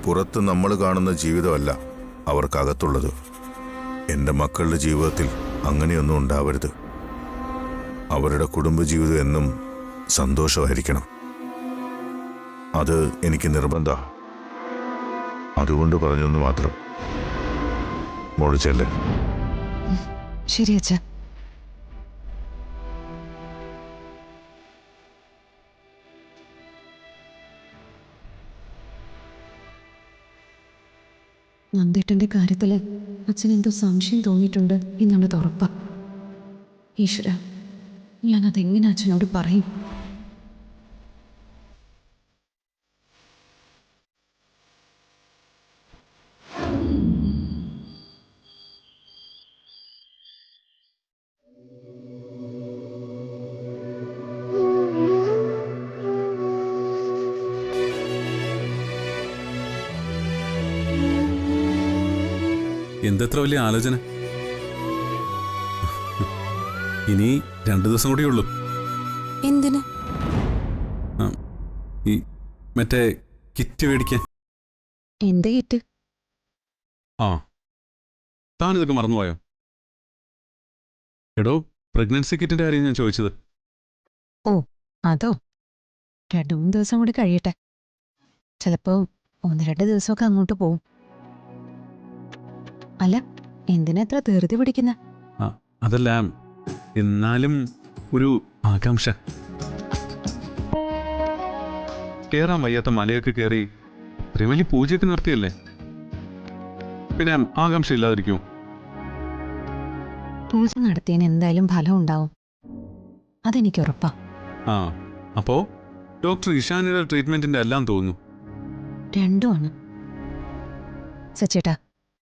പുറത്ത് നമ്മൾ കാണുന്ന ജീവിതമല്ല അവർക്കകത്തുള്ളത്. എൻ്റെ മക്കളുടെ ജീവിതത്തിൽ അങ്ങനെയൊന്നും ഉണ്ടാവരുത്. അവരുടെ കുടുംബജീവിതം എന്നും സന്തോഷമായിരിക്കണം. അത് എനിക്ക് നിർബന്ധമാണ്. അതുകൊണ്ട് പറഞ്ഞെന്ന് മാത്രം. മോളിച്ചല്ലേ. ശരി അച്ഛാ. നന്ദേട്ടന്റെ കാര്യത്തില് അച്ഛനെന്തോ സംശയം തോന്നിയിട്ടുണ്ട് എന്നുള്ളത് ഉറപ്പാ. ഈശ്വര, ഞാനതെങ്ങനെ അച്ഛനോട് പറയും? എന്തെത്ര വലിയ ആലോചന. ഇനി 2 ദിവസം കൂടിയേ ഉള്ളൂ. എന്തിന്? ഈ മറ്റേ കിറ്റ് മേടിക്കാൻ. എന്ത് കിറ്റ്? ആ, താനിതൊക്കെ മറന്നുപോയോ? എടോ, പ്രഗ്നൻസി കിറ്റിന്റെ കാര്യം ഞാൻ ചോദിച്ചത്. ഓ, അതോ? 2-3 ദിവസം കൂടി കഴിയട്ടെ. ചിലപ്പോ 1-2 ദിവസമൊക്കെ അങ്ങോട്ട് പോവും. അല്ല, എന്തിനാ എത്ര ധൃതി പിടിക്കുന്ന? അതല്ല, എന്നാലും ഒരു ആകാംക്ഷ. കേറാൻ വയ്യാത്ത മലയൊക്കെ കയറി ഇത്രയും വലിയ പൂജയൊക്കെ നടത്തിയല്ലേ, പിന്നെ ആകാംക്ഷ ഇല്ലാതിരിക്കും? പൂജ നടത്തിയതിന് എന്തായാലും ഫലം ഉണ്ടാവും, അതെനിക്ക് ഉറപ്പാ. ആ, അപ്പോ ഡോക്ടർ ഇഷാനിയുടെ ട്രീറ്റ്മെന്റിന്റെ എല്ലാം തോന്നുന്നു. രണ്ടുമാണ്. സച്ചേട്ടാ,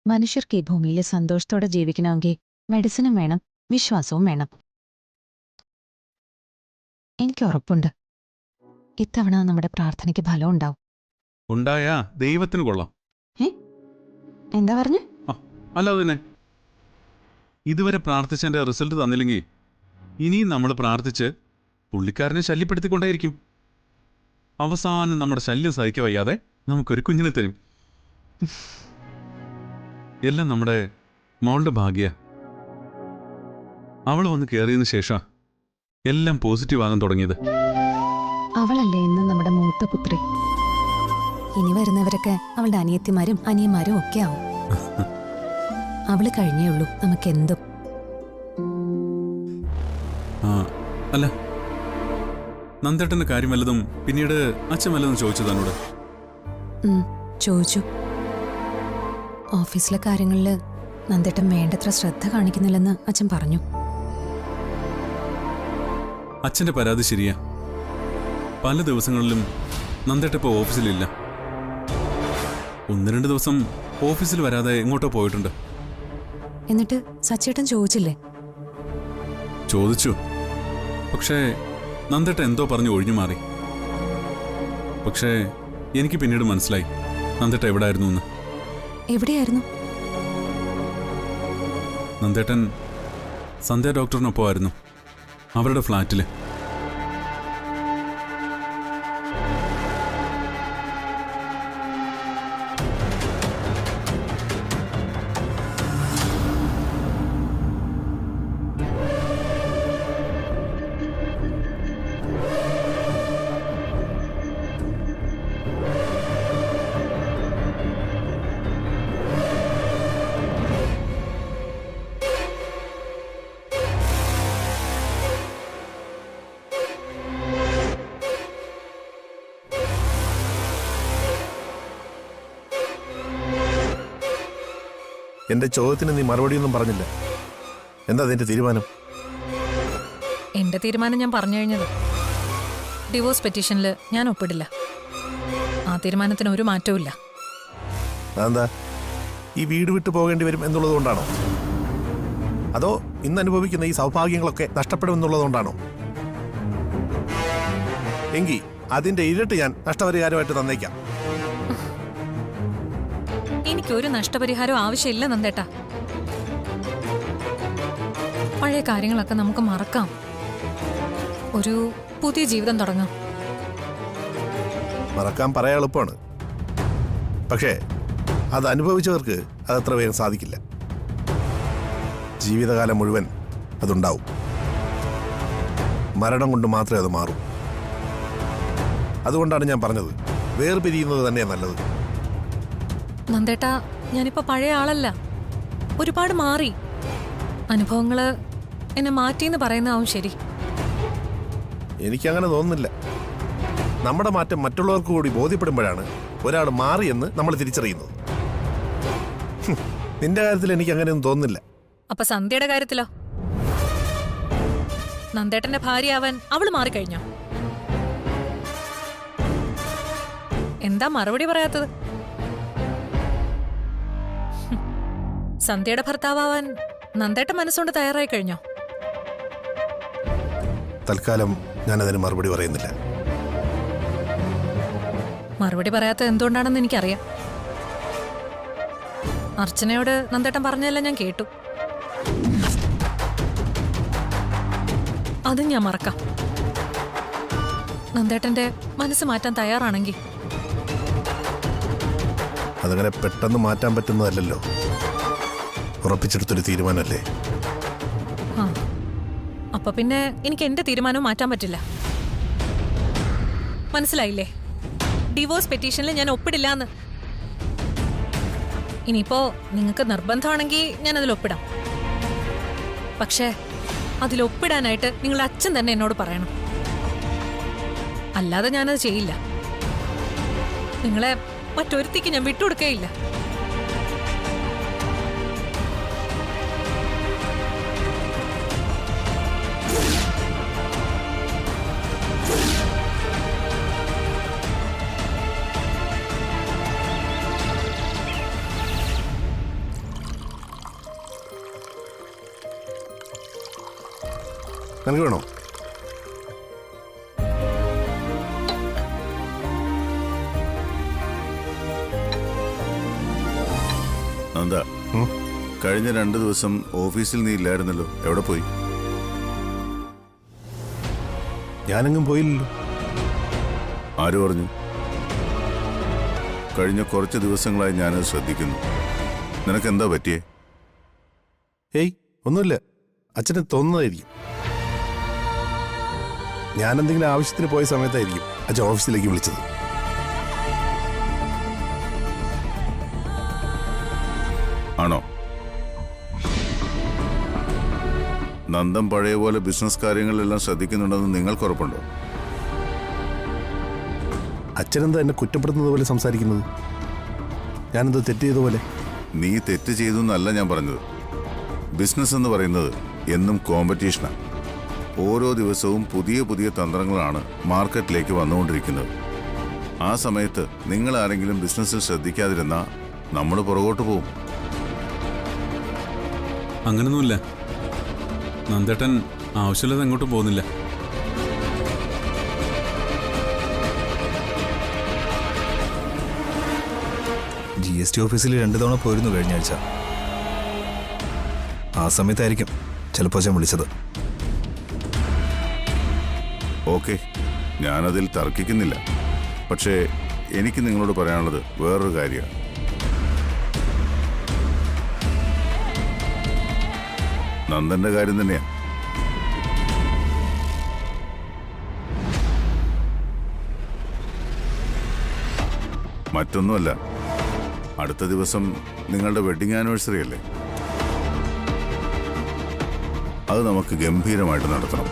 മനുഷ്യർക്ക് ഈ ഭൂമിയിൽ സന്തോഷത്തോടെ ജീവിക്കണമെങ്കിൽ മെഡിസിനും വേണം, വിശ്വാസവും വേണം. എനിക്ക് ഉറപ്പുണ്ട് ഇത്തവണ നമ്മുടെ പ്രാർത്ഥനയ്ക്ക് ഫലം ഉണ്ടാവും. ഉണ്ടായാ ദൈവത്തിന് കൊള്ളാം. എന്താ പറഞ്ഞു? അല്ലാതെ തന്നെ ഇതുവരെ പ്രാർത്ഥിച്ചതിന്റെ റിസൾട്ട് തന്നില്ലെങ്കിൽ ഇനിയും നമ്മൾ പ്രാർത്ഥിച്ച് പുള്ളിക്കാരനെ ശല്യപ്പെടുത്തിക്കൊണ്ടേയിരിക്കും. അവസാനം നമ്മുടെ ശല്യം സഹിക്ക വയ്യാതെ നമുക്കൊരു കുഞ്ഞിനെ തരും. എല്ലാം നമ്മുടെ മോളുടെ ഭാഗ്യ. അവൾ വന്ന് കയറിയതിനു ശേഷം എല്ലാം പോസിറ്റീവ് ആകാൻ തുടങ്ങിയത്. അവളല്ലേ ഇന്ന് നമ്മുടെ മൂത്ത പുത്രി. ഇനി വരുന്നവരൊക്കെ അവളുടെ അനിയത്തിമാരും അനിയന്മാരും ഒക്കെ ആവും. അവള് കഴിഞ്ഞേ ഉള്ളൂ നമുക്കെന്തും. അല്ല, നന്ദേട്ടന്റെ കാര്യം വല്ലതും പിന്നീട് അച്ഛൻ വല്ലതും ചോദിച്ചു തന്നോട്? ചോദിച്ചു. ഓഫീസിലെ കാര്യങ്ങളിൽ നന്ദേട്ടൻ വേണ്ടത്ര ശ്രദ്ധ കാണിക്കുന്നില്ലെന്ന് അച്ഛൻ പറഞ്ഞു. അച്ഛന്റെ പരാതി ശരിയാ. പല ദിവസങ്ങളിലും നന്ദേട്ട ഇപ്പോൾ ഓഫീസിലില്ല. 1-2 ദിവസം ഓഫീസിൽ വരാതെ എങ്ങോട്ടോ പോയിട്ടുണ്ട്. എന്നിട്ട് സച്ചേട്ടൻ ചോദിച്ചില്ലേ? ചോദിച്ചു, പക്ഷേ നന്ദേട്ട എന്തോ പറഞ്ഞു ഒഴിഞ്ഞു മാറി. പക്ഷേ എനിക്ക് പിന്നീട് മനസ്സിലായി നന്ദേട്ട എവിടായിരുന്നു എന്ന്. എവിടെയായിരുന്നു? നന്ദേട്ടൻ സന്ധ്യ ഡോക്ടറിനൊപ്പമായിരുന്നു, അവരുടെ ഫ്ലാറ്റില്. എന്റെ ചോദ്യത്തിന് നീ മറുപടിയൊന്നും പറഞ്ഞില്ല. എന്താ അതിന്റെ തീരുമാനം? എന്റെ തീരുമാനം ഞാൻ പറഞ്ഞു കഴിഞ്ഞത്. ഡിവോഴ്സ് പെറ്റീഷനിൽ ഞാൻ ഒപ്പിടില്ല. ആ തീരുമാനത്തിന് ഒരു മാറ്റവും ഇല്ല. അതെന്താ? ഈ വീട് വിട്ടു പോകേണ്ടി വരും എന്നുള്ളത് കൊണ്ടാണോ? അതോ ഇന്ന് അനുഭവിക്കുന്ന ഈ സൗഭാഗ്യങ്ങളൊക്കെ നഷ്ടപ്പെടുമെന്നുള്ളതുകൊണ്ടാണോ? എങ്കിൽ അതിന്റെ ഇരട്ടി ഞാൻ നഷ്ടപരിഹാരമായിട്ട് തന്നേക്കാം. എനിക്കൊരു നഷ്ടപരിഹാരം ആവശ്യമില്ല നന്ദേട്ടാ. പഴയ കാര്യങ്ങളൊക്കെ നമുക്ക് മറക്കാം, ഒരു പുതിയ ജീവിതം തുടങ്ങാം. മറക്കാൻ പറയാൻ എളുപ്പമാണ്, പക്ഷേ അത് അനുഭവിച്ചവർക്ക് അതത്ര വേഗം സാധിക്കില്ല. ജീവിതകാലം മുഴുവൻ അതുണ്ടാവും. മരണം കൊണ്ട് മാത്രമേ അത് മാറൂ. അതുകൊണ്ടാണ് ഞാൻ പറഞ്ഞത്, വേർപിരിയുന്നത് തന്നെയാണ് നല്ലത്. നന്ദേട്ടാ, ഞാനിപ്പോ പഴയ ആളല്ല, ഒരുപാട് മാറി. അനുഭവങ്ങള് എന്നെ മാറ്റിയെന്ന് പറയുന്നതാവും ശരി. എനിക്കങ്ങനെ തോന്നുന്നില്ല. നമ്മുടെ മാറ്റം മറ്റുള്ളവർക്ക് കൂടി ബോധ്യപ്പെടുമ്പോഴാണ് ഒരാൾ മാറിയെന്ന് നമ്മൾ തിരിച്ചറിയുന്നത്. നിന്റെ കാര്യത്തിൽ എനിക്ക് അങ്ങനെയൊന്നും തോന്നുന്നില്ല. അപ്പൊ സന്ധ്യയുടെ കാര്യത്തിലോ? നന്ദേട്ടന്റെ ഭാര്യയാവാൻ അവള് മാറിക്കഴിഞ്ഞോ? എന്താ മറുപടി പറയാത്തത്? സന്ധ്യയുടെ ഭർത്താവാൻ നന്ദേട്ടൻ മനസ്സുകൊണ്ട് തയ്യാറായി കഴിഞ്ഞോ? തൽക്കാലം ഞാനതിന് മറുപടി പറയുന്നില്ല. മറുപടി പറയാത്തത് എന്തുകൊണ്ടാണെന്ന് എനിക്കറിയാം. അർച്ചനയോട് നന്ദേട്ടൻ പറഞ്ഞതെല്ലാം ഞാൻ കേട്ടു. അതും ഞാൻ മറക്കാം. നന്ദേട്ടന്റെ മനസ്സ് മാറ്റാൻ തയ്യാറാണെങ്കിൽ അതങ്ങനെ പെട്ടെന്ന് മാറ്റാൻ പറ്റുന്നതല്ലല്ലോ. ഉറപ്പിച്ചെടുത്തൊരു തീരുമാനമല്ലേ. ആ, അപ്പൊ പിന്നെ എനിക്ക് എന്റെ തീരുമാനവും മാറ്റാൻ പറ്റില്ല. മനസ്സിലായില്ലേ? ഡിവോഴ്സ് പെറ്റീഷനിൽ ഞാൻ ഒപ്പിടില്ലാന്ന്. ഇനിയിപ്പോ നിങ്ങൾക്ക് നിർബന്ധമാണെങ്കിൽ ഞാൻ അതിൽ ഒപ്പിടാം. പക്ഷേ അതിലൊപ്പിടാനായിട്ട് നിങ്ങളുടെ അച്ഛൻ തന്നെ എന്നോട് പറയണം. അല്ലാതെ ഞാനത് ചെയ്യില്ല. നിങ്ങളെ മറ്റൊരുത്തിക്ക് ഞാൻ വിട്ടുകൊടുക്കേയില്ല. നിനക്ക് വേണോ? എന്താ കഴിഞ്ഞ 2 ദിവസം ഓഫീസിൽ നീ ഇല്ലായിരുന്നല്ലോ, എവിടെ പോയി? ഞാനെങ്ങും പോയില്ലല്ലോ. ആര് പറഞ്ഞു? കഴിഞ്ഞ കുറച്ച് ദിവസങ്ങളായി ഞാനത് ശ്രദ്ധിക്കുന്നു. നിനക്കെന്താ പറ്റിയേ? ഏയ് ഒന്നുമില്ല, അച്ഛന് തോന്നുന്നതായിരിക്കും. ഞാനെന്തെങ്കിലും ആവശ്യത്തിന് പോയ സമയത്തായിരിക്കും അച്ഛൻ ഓഫീസിലേക്ക് വിളിച്ചത്. ആണോ? നന്ദൻ പഴയ പോലെ ബിസിനസ് കാര്യങ്ങളിലെല്ലാം ശ്രദ്ധിക്കുന്നുണ്ടെന്ന് നിങ്ങൾക്ക് ഉറപ്പുണ്ടോ? അച്ഛനെന്താ എന്നെ കുറ്റപ്പെടുന്നത് പോലെ സംസാരിക്കുന്നത്? ഞാനെന്തോ തെറ്റ് ചെയ്ത പോലെ? നീ തെറ്റ് ചെയ്തു എന്നല്ല ഞാൻ പറഞ്ഞത്. ബിസിനസ് എന്ന് പറയുന്നത് എന്നും കോമ്പറ്റീഷനാണ്. ഓരോ ദിവസവും പുതിയ പുതിയ തന്ത്രങ്ങളാണ് മാർക്കറ്റിലേക്ക് വന്നുകൊണ്ടിരിക്കുന്നത്. ആ സമയത്ത് നിങ്ങൾ ആരെങ്കിലും ബിസിനസ്സിൽ ശ്രദ്ധിക്കാതിരുന്നാൽ നമ്മൾ പുറകോട്ട് പോകും. അങ്ങനൊന്നുമില്ല. നന്ദേട്ടൻ ആവശ്യമില്ലാതെ എങ്ങോട്ടും പോകുന്നില്ല. GST ഓഫീസിൽ 2 തവണ പോയിരുന്നു കഴിഞ്ഞ ആഴ്ച. ആ സമയത്തായിരിക്കും ചിലപ്പോൾ ഞാൻ വിളിച്ചത്. ഓക്കെ, ഞാനതിൽ തർക്കിക്കുന്നില്ല. പക്ഷേ എനിക്ക് നിങ്ങളോട് പറയാനുള്ളത് വേറൊരു കാര്യമാണ്. നന്ദന്റെ കാര്യം തന്നെയാണ്. മറ്റൊന്നുമല്ല, അടുത്ത ദിവസം നിങ്ങളുടെ വെഡിങ് ആനിവേഴ്സറി അല്ലേ? അത് നമുക്ക് ഗംഭീരമായിട്ട് നടത്തണം.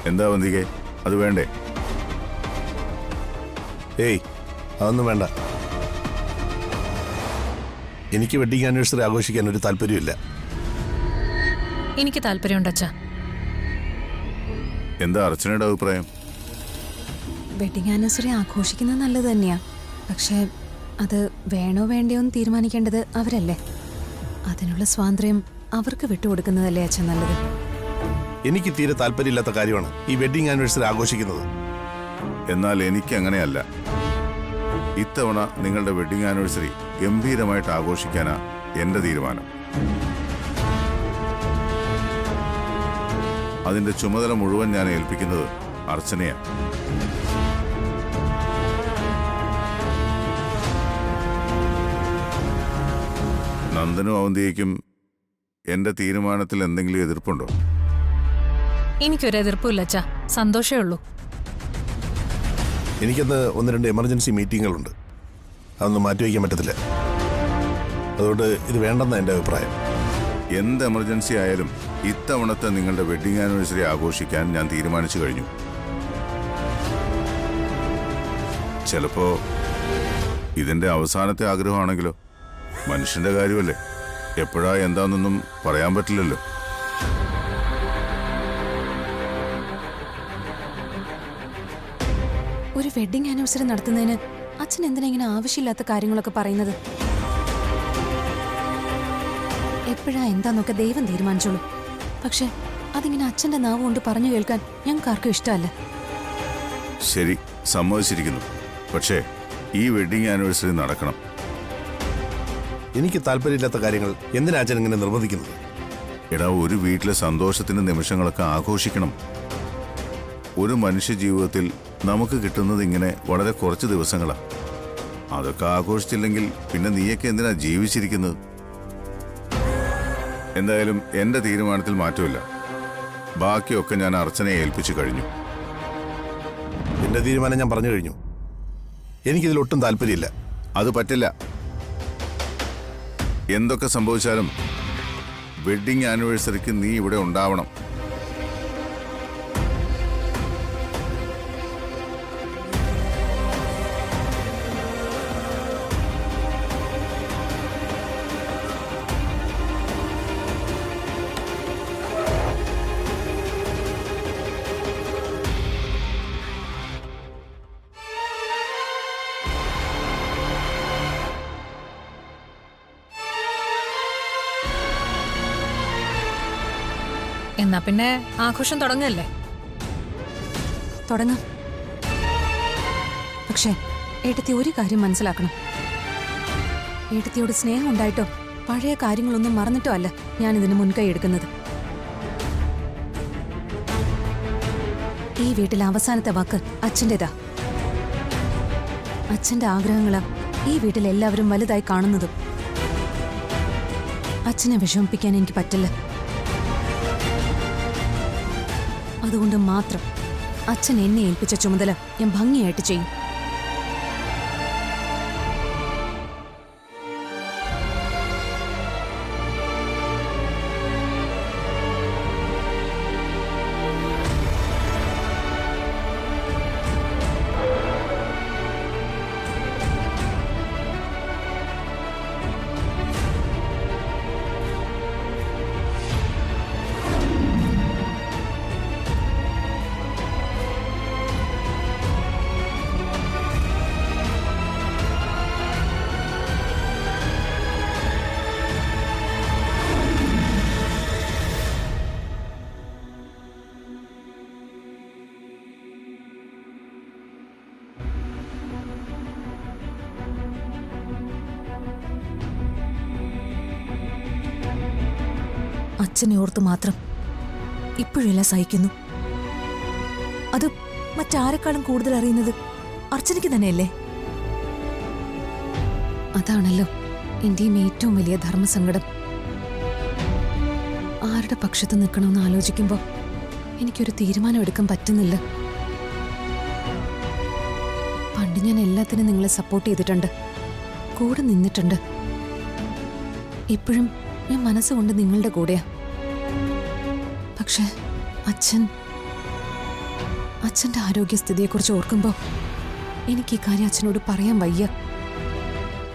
എന്താ വന്തികേ, അത് വേണ്ടേ? ഏയ് അതൊന്നും വേണ്ട. എനിക്ക് വെഡിങ് ആനിവേഴ്സറി ആഘോഷിക്കാൻ ഒരു താല്പര്യമില്ല. എനിക്ക് താല്പര്യമുണ്ട് അച്ഛാ. എന്താ അർച്ചനയുടെ അഭിപ്രായം? വെഡിങ് ആനിവേഴ്സറി ആഘോഷിക്കുന്നത് നല്ലത് തന്നെയാ. പക്ഷേ അത് വേണോ വേണ്ടയോ എന്ന് തീരുമാനിക്കേണ്ടത് അവരല്ലേ. അതിനുള്ള സ്വാതന്ത്ര്യം അവർക്ക് വിട്ടുകൊടുക്കുന്നതല്ലേ അച്ഛൻ നല്ലത്. എനിക്ക് തീരെ താല്പര്യമില്ലാത്ത കാര്യമാണ് ഈ വെഡിങ് ആനിവേഴ്സറി ആഘോഷിക്കുന്നത്. എന്നാൽ എനിക്ക് അങ്ങനെയല്ല. ഇത്തവണ നിങ്ങളുടെ വെഡിങ് ആനിവേഴ്സറി ഗംഭീരമായിട്ട് ആഘോഷിക്കാനാ എന്റെ തീരുമാനം. അതിന്റെ ചുമതല മുഴുവൻ ഞാൻ ഏൽപ്പിക്കുന്നത് അർച്ചനയാണ്. നന്ദനും അവന്തിയേക്കും എന്റെ തീരുമാനത്തിൽ എന്തെങ്കിലും എതിർപ്പുണ്ടോ? എനിക്കൊരു എതിർപ്പില്ല അച്ഛാ, സന്തോഷമേ ഉള്ളൂ. എനിക്കന്ന് 1-2 എമർജൻസി മീറ്റിങ്ങുകളുണ്ട്, അതൊന്നും മാറ്റിവെക്കാൻ പറ്റത്തില്ല. അതുകൊണ്ട് ഇത് വേണ്ടെന്ന എൻ്റെ അഭിപ്രായം. എന്ത് എമർജൻസി ആയാലും ഇത്തവണത്തെ നിങ്ങളുടെ വെഡിങ് ആനിവേഴ്സറി ആഘോഷിക്കാൻ ഞാൻ തീരുമാനിച്ചു കഴിഞ്ഞു. ചിലപ്പോ ഇതിന്റെ അവസാനത്തെ ആഗ്രഹമാണെങ്കിലോ? മനുഷ്യന്റെ കാര്യമല്ലേ, എപ്പോഴാ എന്താണെന്നൊന്നും പറയാൻ പറ്റില്ലല്ലോ. ഒരു വെഡിങ് ആനിവേഴ്സറി നടത്തുന്നതിന് അച്ഛൻ എന്തിനാ ഇങ്ങനെ ആവശ്യമില്ലാത്ത കാര്യങ്ങളൊക്കെ പറയുന്നത്? എപ്പോഴാ എന്താന്നൊക്കെ ദൈവം തീരുമാനിച്ചോളൂ. പക്ഷെ അതിങ്ങനെ അച്ഛന്റെ നാവ് കൊണ്ട് പറഞ്ഞു കേൾക്കാൻ ഞങ്ങൾക്ക് ആർക്കും ഇഷ്ടമല്ല. ശരി, സമ്മതിച്ചിരിക്കുന്നു. പക്ഷേ ഈ വെഡിങ് ആനിവേഴ്സറി നടക്കണം. എനിക്ക് താല്പര്യമില്ലാത്ത കാര്യങ്ങൾ എന്തിനാ അച്ഛൻ ഇങ്ങനെ നിർബന്ധിക്കുന്നത്? എടാ, ഒരു വീട്ടിലെ സന്തോഷത്തിന്റെ നിമിഷങ്ങളൊക്കെ ആഘോഷിക്കണം. ഒരു മനുഷ്യ ജീവിതത്തിൽ നമുക്ക് കിട്ടുന്നത് ഇങ്ങനെ വളരെ കുറച്ച് ദിവസങ്ങളാണ്. അതൊക്കെ ആഘോഷിച്ചില്ലെങ്കിൽ പിന്നെ നീയൊക്കെ എന്തിനാ ജീവിച്ചിരിക്കുന്നത്? എന്തായാലും എന്റെ തീരുമാനത്തിൽ മാറ്റമില്ല. ബാക്കിയൊക്കെ ഞാൻ അർച്ചനയെ ഏൽപ്പിച്ചു കഴിഞ്ഞു. എൻ്റെ തീരുമാനം ഞാൻ പറഞ്ഞു കഴിഞ്ഞു. എനിക്കിതിലൊട്ടും താല്പര്യമില്ല. അത് പറ്റില്ല. എന്തൊക്കെ സംഭവിച്ചാലും വെഡിങ് ആനിവേഴ്സറിക്ക് നീ ഇവിടെ ഉണ്ടാവണം. എന്നാ പിന്നെ ആഘോഷം തുടങ്ങല്ലേ? തുടങ്ങാം. പക്ഷേ ഏട്ടത്തി ഒരു കാര്യം മനസ്സിലാക്കണം. ഏട്ടത്തിയോട് സ്നേഹം ഉണ്ടായിട്ടോ പഴയ കാര്യങ്ങളൊന്നും മറന്നിട്ടോ അല്ല ഞാൻ ഇതിന് മുൻകൈ എടുക്കുന്നത്. ഈ വീട്ടിലെ അവസാനത്തെ വാക്ക് അച്ഛൻ്റെതാ. അച്ഛന്റെ ആഗ്രഹങ്ങളാ ഈ വീട്ടിൽ എല്ലാവരും വലുതായി കാണുന്നതും. അച്ഛനെ വിഷമിപ്പിക്കാൻ എനിക്ക് പറ്റില്ല. അതുകൊണ്ട് മാത്രം അച്ഛൻ എന്നെ ഏൽപ്പിച്ച ചുമതല ഞാൻ ഭംഗിയായിട്ട് ചെയ്യും. അച്ഛനെ ഓർത്ത് മാത്രം ഇപ്പോഴെല്ലാം സഹിക്കുന്നു. അത് മറ്റാരെക്കാളും കൂടുതൽ അറിയുന്നത് അർച്ചനയ്ക്ക് തന്നെയല്ലേ? അതാണല്ലോ എന്റെയും ഏറ്റവും വലിയ ധർമ്മസങ്കടം. ആരുടെ പക്ഷത്ത് നിൽക്കണമെന്ന് ആലോചിക്കുമ്പോൾ എനിക്കൊരു തീരുമാനം എടുക്കാൻ പറ്റുന്നില്ല. പണ്ട് ഞാൻ എല്ലാത്തിനും നിങ്ങളെ സപ്പോർട്ട് ചെയ്തിട്ടുണ്ട്, കൂടെ നിന്നിട്ടുണ്ട്. ഇപ്പോഴും ഞാൻ മനസ്സുകൊണ്ട് നിങ്ങളുടെ കൂടെയാ. പക്ഷെ അച്ഛന്റെ ആരോഗ്യസ്ഥിതിയെക്കുറിച്ച് ഓർക്കുമ്പോൾ എനിക്ക് ഈ കാര്യം അച്ഛനോട് പറയാൻ വയ്യ.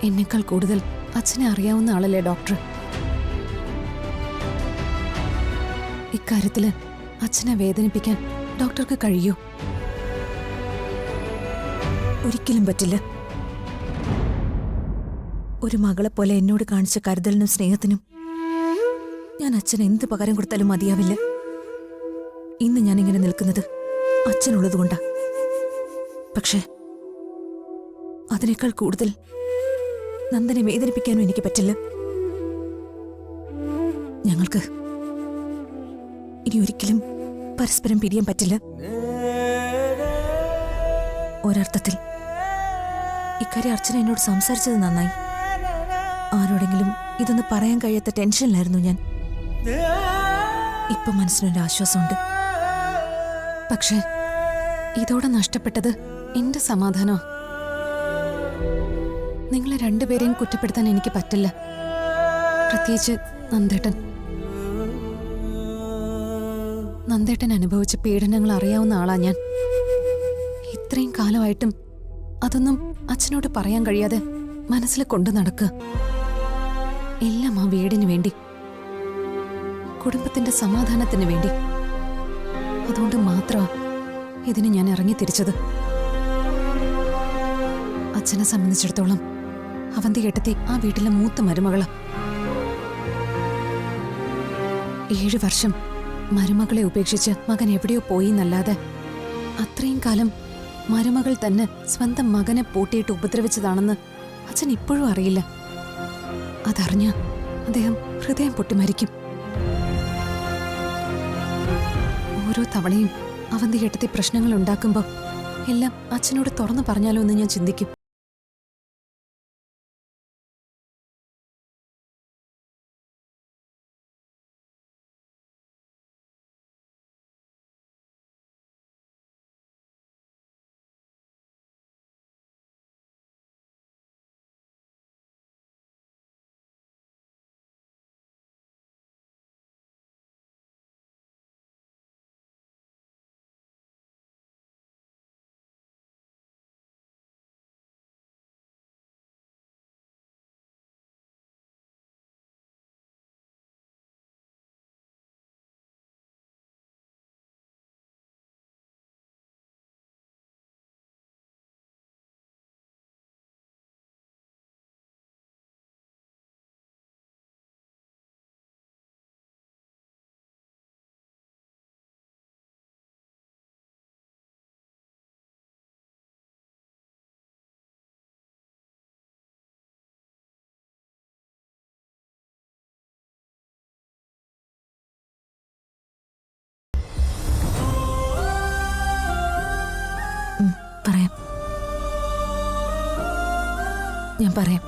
എന്നെക്കാൾ കൂടുതൽ അച്ഛനെ അറിയാവുന്ന ആളല്ലേ ഡോക്ടർ. ഇക്കാര്യത്തില് അച്ഛനെ വേദനിപ്പിക്കാൻ ഡോക്ടർക്ക് കഴിയോ? ഒരിക്കലും പറ്റില്ല. ഒരു മകളെ പോലെ എന്നോട് കാണിച്ച കരുതലിനും സ്നേഹത്തിനും ഞാൻ അച്ഛന് എന്ത് പകരം കൊടുത്താലും മതിയാവില്ല. ഇന്ന് ഞാനിങ്ങനെ നിൽക്കുന്നത് അച്ഛനുള്ളതുകൊണ്ടാ. പക്ഷെ അതിനേക്കാൾ കൂടുതൽ നന്ദനെ വേദനിപ്പിക്കാനും എനിക്ക് പറ്റില്ല. ഞങ്ങൾക്ക് ഇനി ഒരിക്കലും പരസ്പരം പിരിയാൻ പറ്റില്ല. ഒരർത്ഥത്തിൽ ഇക്കാര്യം അർച്ചന എന്നോട് സംസാരിച്ചത് നന്നായി. ആരോടെങ്കിലും ഇതൊന്ന് പറയാൻ കഴിയാത്ത ടെൻഷനിലായിരുന്നു ഞാൻ. ഇപ്പൊ മനസ്സിനൊരു ആശ്വാസമുണ്ട്. പക്ഷെ ഇതോടെ നഷ്ടപ്പെട്ടത് എന്റെ സമാധാനോ. നിങ്ങളെ രണ്ടുപേരെയും കുറ്റപ്പെടുത്താൻ എനിക്ക് പറ്റില്ല, പ്രത്യേകിച്ച് നന്ദേട്ടൻ. നന്ദേട്ടൻ അനുഭവിച്ച പീഡനങ്ങൾ അറിയാവുന്ന ആളാ ഞാൻ. ഇത്രയും കാലമായിട്ടും അതൊന്നും അച്ഛനോട് പറയാൻ കഴിയാതെ മനസ്സിൽ കൊണ്ടു നടക്കുക. എല്ലാം ആ വീടിന് വേണ്ടി, കുടുംബത്തിന്റെ സമാധാനത്തിന് വേണ്ടി. അതുകൊണ്ട് മാത്രമാ ഇതിന് ഞാൻ ഇറങ്ങി തിരിച്ചത്. അച്ഛനെ സംബന്ധിച്ചിടത്തോളം അവന്തി കെട്ടത്തി ആ വീട്ടിലെ മൂത്ത മരുമകളാ. 7 വർഷം മരുമകളെ ഉപേക്ഷിച്ച് മകൻ എവിടെയോ പോയി എന്നല്ലാതെ അത്രയും കാലം മരുമകൾ തന്നെ സ്വന്തം മകനെ പൂട്ടിയിട്ട് ഉപദ്രവിച്ചതാണെന്ന് അച്ഛൻ ഇപ്പോഴും അറിയില്ല. അതറിഞ്ഞ അദ്ദേഹം ഹൃദയം പൊട്ടി മരിക്കും. ഓരോ തവണയും അവന്തി കെട്ടത്തി പ്രശ്നങ്ങൾ ഉണ്ടാക്കുമ്പോൾ എല്ലാം അച്ഛനോട് തുറന്നു പറഞ്ഞാലോ എന്ന് ഞാൻ ചിന്തിക്കും. പറയാം, ഞാൻ പറയാം.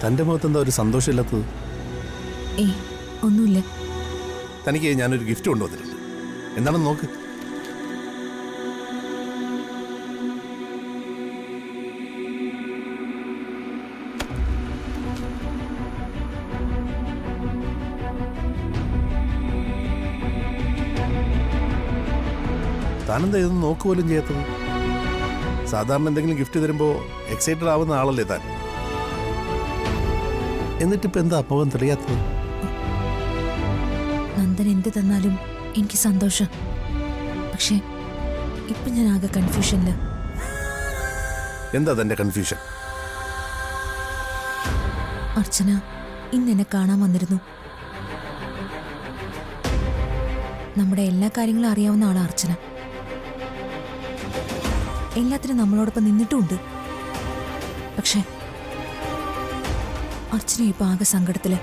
തൻ്റെ മുഖത്ത് എന്താ ഒരു സന്തോഷമില്ലാത്തത്? ഏയ് ഒന്നുമില്ല. തനിക്ക് ഞാനൊരു ഗിഫ്റ്റ് കൊണ്ടുവന്നിട്ടുണ്ട്. എന്താണെന്ന് നോക്ക്. താനെന്താ ഇതൊന്നും നോക്കുപോലും ചെയ്യാത്തത്? സാധാരണ എന്തെങ്കിലും ഗിഫ്റ്റ് തരുമ്പോൾ എക്സൈറ്റഡ് ആവുന്ന ആളല്ലേ താൻ. എന്നിട്ടിപ്പോൾ എന്താ അപ്പവൻ തെളിയാത്തത്? നന്ദൻ എന്ത് തന്നാലും എനിക്ക് സന്തോഷം. പക്ഷെ ഇപ്പൊ ഞാൻ ആകെ കൺഫ്യൂഷനില്ല. എന്താ തന്റെ കൺഫ്യൂഷൻ? അർച്ചന ഇന്ന് എന്നെ കാണാൻ വന്നിരുന്നു. നമ്മുടെ എല്ലാ കാര്യങ്ങളും അറിയാവുന്ന ആളാ അർച്ചന. എല്ലാത്തിനും നമ്മളോടൊപ്പം നിന്നിട്ടുമുണ്ട്. പക്ഷെ അർച്ചന ഇപ്പൊ ആകെ സങ്കടത്തില്.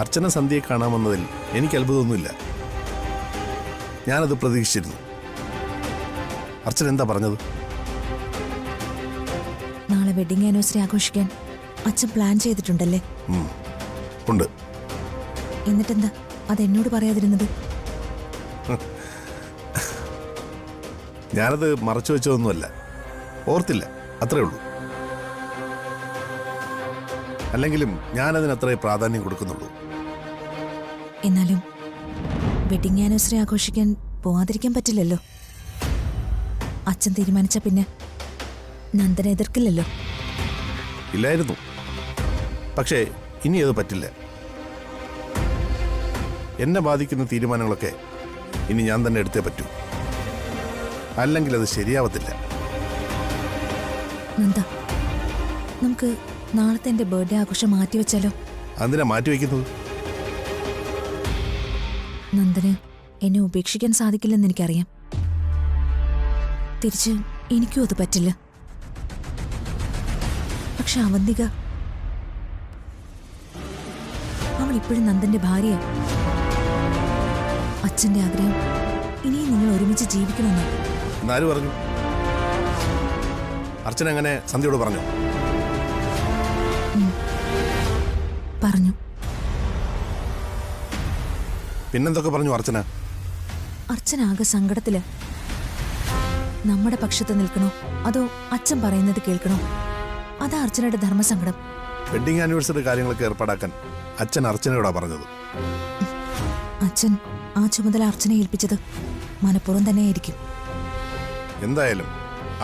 അർച്ചന സന്ധ്യയെ കാണാമെന്നതിൽ എനിക്ക് അത്ഭുതമൊന്നുമില്ല. ഞാനത് പ്രതീക്ഷിച്ചിരുന്നു. അർച്ചന എന്താ പറഞ്ഞത്? നാളെ വെഡിങ് ആനിവേഴ്സറി ആഘോഷിക്കാൻ അച്ഛൻ പ്ലാൻ ചെയ്തിട്ടുണ്ടല്ലേ? ഉണ്ട്. എന്നിട്ടെന്താ അതെന്നോട് പറയാതിരുന്നത്? ഞാനത് മറച്ചു വെച്ചതൊന്നുമല്ല, ഓർത്തില്ല, അത്രേ ഉള്ളൂ. അല്ലെങ്കിലും ഞാനതിന് അത്രേ പ്രാധാന്യം കൊടുക്കുന്നുള്ളൂ. എന്നാലും വെഡിങ് ആനിവേഴ്സറി ആഘോഷിക്കാൻ പോവാതിരിക്കാൻ പറ്റില്ലല്ലോ. അച്ഛൻ തീരുമാനിച്ച പിന്നെ നന്ദനെ എതിർക്കില്ലല്ലോ. ഇല്ലായിരുന്നു. പക്ഷേ ഇനി അത് പറ്റില്ല. എന്നെ ബാധിക്കുന്ന തീരുമാനങ്ങളൊക്കെ ഇനി ഞാൻ തന്നെ എടുത്തേ പറ്റൂ. അല്ലെങ്കിൽ അത് ശരിയാവത്തില്ല. നന്ദ, നമുക്ക് നാളത്തെ എൻ്റെ ബർത്ത്ഡേ ആഘോഷം മാറ്റിവെച്ചാലോ? അതിനാ മാറ്റിവെക്കുന്നത്? നന്ദന് എന്നെ ഉപേക്ഷിക്കാൻ സാധിക്കില്ലെന്ന് എനിക്കറിയാം. തിരിച്ച് എനിക്കും അത് പറ്റില്ല. പക്ഷെ അവന്തിക, അവൾ ഇപ്പോഴും നന്ദന്റെ ഭാര്യ. അച്ഛന്റെ ആഗ്രഹം ഇനിയും നിങ്ങൾ ഒരുമിച്ച് ജീവിക്കണമെന്ന്. എന്നാര് പറഞ്ഞു? അർച്ചന അങ്ങനെ സന്ധ്യയോട് പറഞ്ഞു? പറഞ്ഞു. പിന്നെന്തൊക്കെ പറഞ്ഞു അർച്ചന? അർച്ചന ആകെ സങ്കടത്തില്. നമ്മുടെ പക്ഷത്ത് നിൽക്കണോ അതോ അച്ഛൻ പറയുന്നത് കേൾക്കണോ? അതാ അർച്ചനയുടെ ധർമ്മസങ്കടം. വെഡിങ് ആനിവേഴ്സറി കാര്യങ്ങളൊക്കെ ഏർപ്പാടാക്കാൻ അച്ഛൻ അർച്ചനയോടാ പറഞ്ഞത്. അച്ഛൻ ആ ചുമതല അർച്ചനയെ ഏൽപ്പിച്ചത് മനഃപൂർവ്വം തന്നെയായിരിക്കും. എന്തായാലും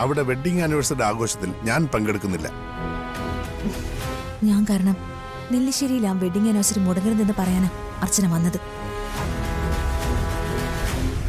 അവിടെ വെഡിങ് ആനിവേഴ്സറി ആഘോഷത്തിൽ ഞാൻ പങ്കെടുക്കുന്നില്ല. ഞാൻ കാരണം നെല്ലിശ്ശേരിയിൽ ആ വെഡിങ് ആനിവേഴ്സറി മുടങ്ങരുതെന്ന് പറയാനാ അർച്ചന വന്നത്.